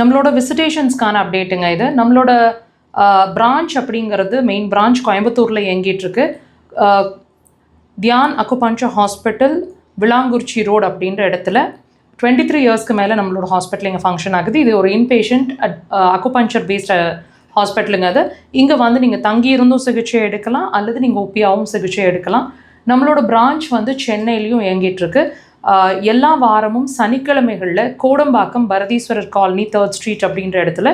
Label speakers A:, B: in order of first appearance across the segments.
A: நம்மளோட விசிட்டேஷன்ஸ்க்கான அப்டேட்டுங்க இது. நம்மளோட பிரான்ச் அப்படிங்கிறது மெயின் பிரான்ச் கோயம்புத்தூரில் இயங்கிட்டுருக்கு. Dhyan acupuncture hospital, Vilankurichi road அப்படின்ற இடத்துல 23 இயர்ஸ்க்கு மேலே நம்மளோட ஹாஸ்பிட்டல் இங்கே ஃபங்க்ஷன் ஆகுது. இது ஒரு இன்பேஷண்ட் அக்குபஞ்சர் பேஸ்ட் ஹாஸ்பிட்டலுங்க அது. இங்கே வந்து நீங்கள் தங்கியிருந்தும் சிகிச்சை எடுக்கலாம் அல்லது நீங்கள் ஒப்பியாவும் சிகிச்சை எடுக்கலாம். நம்மளோட பிரான்ச் வந்து சென்னையிலையும் இயங்கிட்டுருக்கு. எல்லா வாரமும் சனிக்கிழமைகளில் Kodambakkam Bharatheeswarar colony 3rd street அப்படின்ற இடத்துல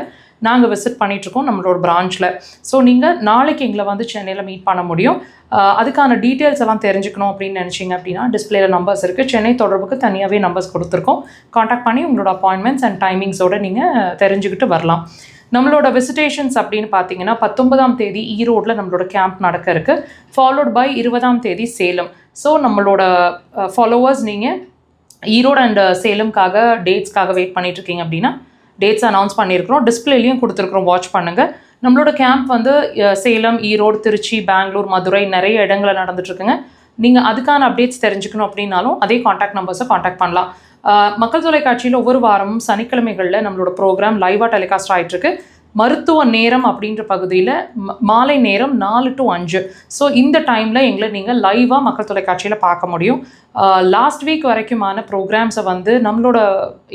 A: நாங்கள் விசிட் பண்ணிகிட்ருக்கோம் நம்மளோட பிரான்ச்சில். ஸோ நீங்கள் நாளைக்கு எங்களை வந்து சென்னையில் மீட் பண்ண முடியும். அதுக்கான டீட்டெயில்ஸ் எல்லாம் தெரிஞ்சுக்கணும் அப்படின்னு நினச்சிங்க அப்படின்னா டிஸ்பிளேல நம்பர்ஸ் இருக்குது. சென்னை தொடர்புக்கு தனியாகவே நம்பர்ஸ் கொடுத்துருக்கோம். காண்டாக்ட் பண்ணி உங்களோட அப்பாயின்மெண்ட்ஸ் அண்ட் டைமிங்ஸோடு நீங்கள் தெரிஞ்சுக்கிட்டு வரலாம். நம்மளோட விசிட்டேஷன்ஸ் அப்படின்னு பார்த்தீங்கன்னா 19ஆம் தேதி ஈரோடில் நம்மளோட கேம்ப் நடக்க இருக்குது. ஃபாலோட் பை 20ஆம் தேதி சேலம். ஸோ நம்மளோட ஃபாலோவர்ஸ் நீங்கள் ஈரோடு அண்ட் சேலம்காக டேட்ஸ்க்காக வெயிட் பண்ணிகிட்ருக்கீங்க அப்படின்னா டேட்ஸ் அனௌன்ஸ் பண்ணியிருக்கிறோம். டிஸ்பிளேலையும் கொடுத்துருக்குறோம், வாட்ச் பண்ணுங்கள். நம்மளோட கேம்ப் வந்து சேலம், ஈரோடு, திருச்சி, பெங்களூர், மதுரை நிறைய இடங்களில் நடந்துட்டுருக்குங்க. நீங்கள் அதுக்கான அப்டேட்ஸ் தெரிஞ்சுக்கணும் அப்படின்னாலும் அதே காண்டாக்ட் நம்பர்ஸை காண்டாக்ட் பண்ணலாம். மக்கள் தொலைக்காட்சியில் ஒவ்வொரு வாரமும் சனிக்கிழமைகளில் நம்மளோட ப்ரோக்ராம் லைவாக டெலிகாஸ்ட் ஆகிட்டுருக்கு. மருத்துவ நேரம் அப்படின்ற பகுதியில் மாலை நேரம் 4 to 5. ஸோ இந்த டைமில் எங்களை நீங்கள் லைவாக மக்கள் தொலைக்காட்சியில் பார்க்க முடியும். லாஸ்ட் வீக் வரைக்குமான ப்ரோக்ராம்ஸை வந்து நம்மளோட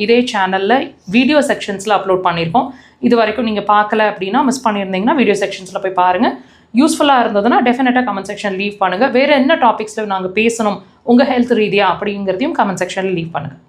A: இதே சேனலில் வீடியோ செக்ஷன்ஸில் அப்லோட் பண்ணியிருக்கோம். இது வரைக்கும் நீங்கள் பார்க்கல அப்படின்னா மிஸ் பண்ணியிருந்தீங்கன்னா வீடியோ செக்ஷன்ஸில் போய் பாருங்கள். யூஸ்ஃபுல்லாக இருந்ததுன்னா டெஃபினட்டாக கமெண்ட் செக்ஷன் லீவ் பண்ணுங்கள். வேறு என்ன டாபிக்ஸில் நாங்கள் பேசணும் உங்கள் ஹெல்த் ரீதியாக அப்படிங்கிறதையும் கமெண்ட் செக்ஷனில் லீவ் பண்ணுங்கள்.